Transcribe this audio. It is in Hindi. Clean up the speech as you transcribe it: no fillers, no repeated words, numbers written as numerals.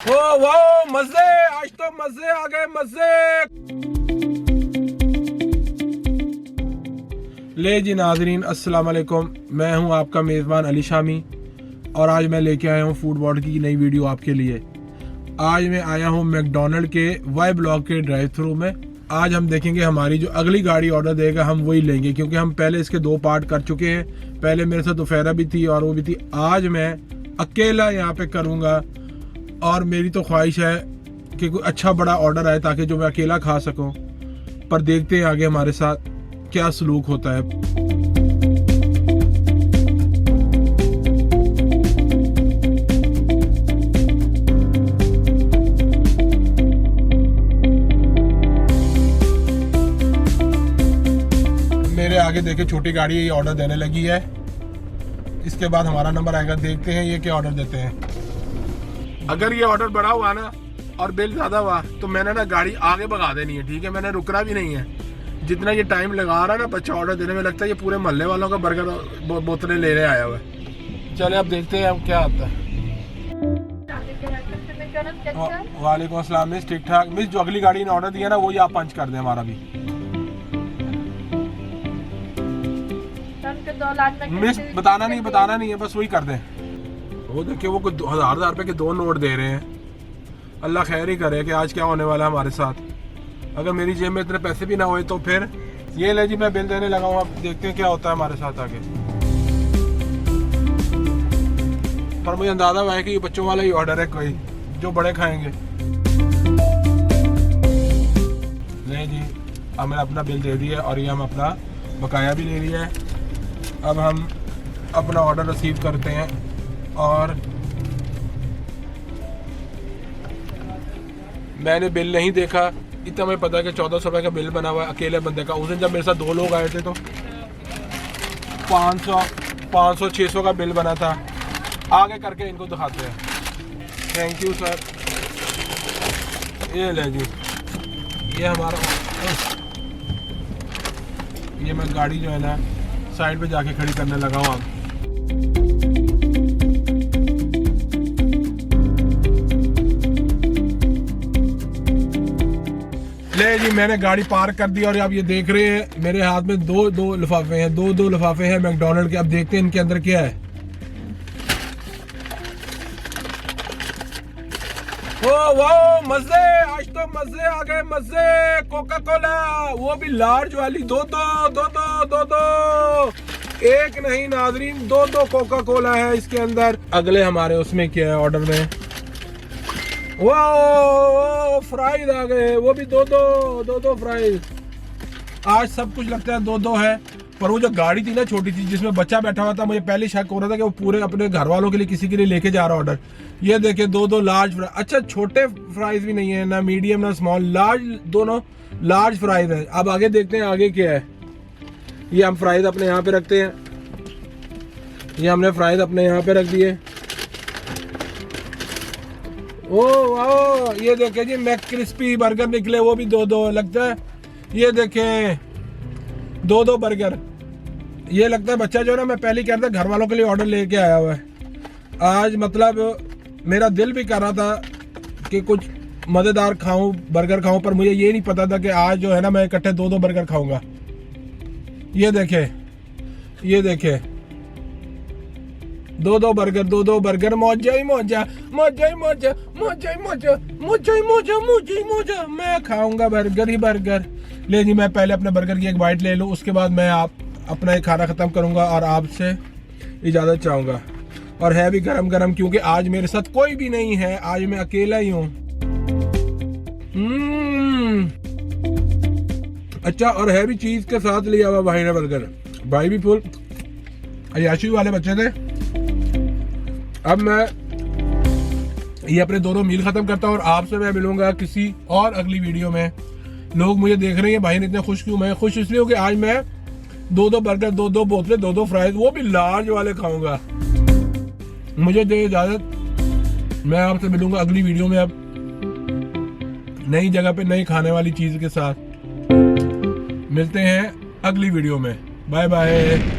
वो मजे, आज तो मजे आ गए मजे। ले जी नाजरीन, अस्सलाम वालेकुम। मैं हूं आपका मेज़बान अली शामी और आज मैं लेके आया हूं फूड वर्ल्ड की नई वीडियो आपके लिए। आज मैं आया हूं मैकडोनल्ड के वाई ब्लॉक के ड्राइव थ्रू में। आज हम देखेंगे हमारी जो अगली गाड़ी ऑर्डर देगा हम वही लेंगे, क्योंकि हम पहले इसके 2 पार्ट कर चुके हैं। पहले मेरे साथ दोफेरा भी थी और वो भी थी। आज मैं अकेला यहाँ पे करूँगा और मेरी तो ख्वाहिश है कि कोई अच्छा बड़ा ऑर्डर आए ताकि जो मैं अकेला खा सकूं। पर देखते हैं आगे हमारे साथ क्या सलूक होता है। मेरे आगे देखे छोटी गाड़ी ये ऑर्डर देने लगी है। इसके बाद हमारा नंबर आएगा, देखते हैं ये क्या ऑर्डर देते हैं। अगर ये ऑर्डर बड़ा हुआ ना और बिल ज़्यादा हुआ तो मैंने ना गाड़ी आगे भगा देनी है, ठीक है। मैंने रुकना भी नहीं है। जितना ये टाइम लगा रहा है ना बच्चा ऑर्डर देने में, लगता है ये पूरे मोहल्ले वालों का बर्गर बोतलें लेने आया हुआ है। चले अब देखते हैं अब क्या आता है। वालेकुम अस्सलाम मिस, ठीक ठाक मिस। जो अगली गाड़ी ने ऑर्डर दिया ना वो ये आप पंच कर दें हमारा भी मिस। बताना नहीं है, बस वही कर दें। वो देखिए वो कुछ 1000 रुपए के 2 नोट दे रहे हैं। अल्लाह खैर ही करे कि आज क्या होने वाला है हमारे साथ। अगर मेरी जेब में इतने पैसे भी ना हुए तो फिर ये ले जी, मैं बिल देने लगा हूँ। अब देखते हैं क्या होता है हमारे साथ आगे। पर मुझे अंदाजा हुआ है कि ये बच्चों वाला ही ऑर्डर है, कोई जो बड़े खाएंगे। ले जी, अब मैंने अपना बिल दे दिया और ये हम अपना बकाया भी ले लिया है। अब हम अपना ऑर्डर रिसीव करते हैं और मैंने बिल नहीं देखा। इतना मैं पता है कि 1400 रुपये का बिल बना हुआ है अकेले बंदे का। उस दिन जब मेरे साथ 2 लोग आए थे तो 500-600 का बिल बना था। आगे करके इनको दिखाते हैं। Thank you sir. ये ले जी, ये हमारा, ये मैं गाड़ी जो है ना साइड पे जाके खड़ी करने लगा हूँ। ले जी, मैंने गाड़ी पार्क कर दी और अब ये देख रहे हैं मेरे हाथ में दो लिफाफे हैं। दो लिफाफे हैं मैकडोनल्ड के। अब देखते हैं इनके अंदर क्या है। वो मजे, आज तो मजे आ गए मजे। कोका कोला, वो भी लार्ज वाली, दो एक नहीं नाजरीन, 2 कोका कोला है इसके अंदर। अगले हमारे उसमें क्या है ऑर्डर में, वो फ्राइज आ गए, वो भी दो फ्राइज। आज सब कुछ लगता है 2 है। पर वो जो गाड़ी थी ना छोटी थी जिसमें बच्चा बैठा हुआ था, मुझे पहले शक हो रहा था कि वो पूरे अपने घर वालों के लिए किसी के लिए लेके जा रहा ऑर्डर। ये देखिए 2 लार्ज फ्राइज। अच्छा, छोटे फ्राइज भी नहीं है, ना मीडियम ना स्मॉल, लार्ज, दोनों लार्ज फ्राइज है। अब आगे देखते हैं आगे क्या है। ये हम फ्राइज अपने यहाँ पे रखते हैं। ये हमने फ्राइज अपने यहाँ पे रख दिए। ये देखे जी मैक क्रिस्पी बर्गर निकले, वो भी 2 लगता है। ये देखें 2 बर्गर। ये लगता है बच्चा जो है ना, मैं पहले कह रहा था घर वालों के लिए ऑर्डर लेके आया हुआ है। आज मतलब मेरा दिल भी कर रहा था कि कुछ मज़ेदार खाऊं, बर्गर खाऊं, पर मुझे ये नहीं पता था कि आज जो है ना मैं इकट्ठे 2 बर्गर खाऊंगा। ये देखे 2 बर्गर, 2 बर्गर। मौजा ही मौजा। मैं खाऊंगा बर्गर ही बर्गर। ले जी, मैं पहले अपने बर्गर की एक बाइट ले लूँ, उसके बाद मैं अपना एक खाना ख़त्म करूँगा और आपसे इजाज़त चाहूँगा। और है भी गरम गरम, क्योंकि आज मेरे साथ कोई भी नहीं है, आज मैं अकेला ही हूँ। अच्छा, और है भी चीज़ के साथ लिया हुआ भाई ने बर्गर। भाई भी फुल अयाशी वाले बच्चे थे। अब मैं ये अपने 2 मील ख़त्म करता हूँ और आपसे मैं मिलूँगा किसी और अगली वीडियो में। लोग मुझे देख रहे हैं भाई ने इतने खुश क्यों। मैं खुश इसलिए हूँ कि आज मैं 2 बर्गर, 2 बोतलें, 2 फ्राइज, वो भी लार्ज वाले खाऊंगा। मुझे दे इजाज़त। मैं आपसे मिलूँगा अगली वीडियो में अब नई जगह पे नई खाने वाली चीज़ के साथ। मिलते हैं अगली वीडियो में। Bye bye.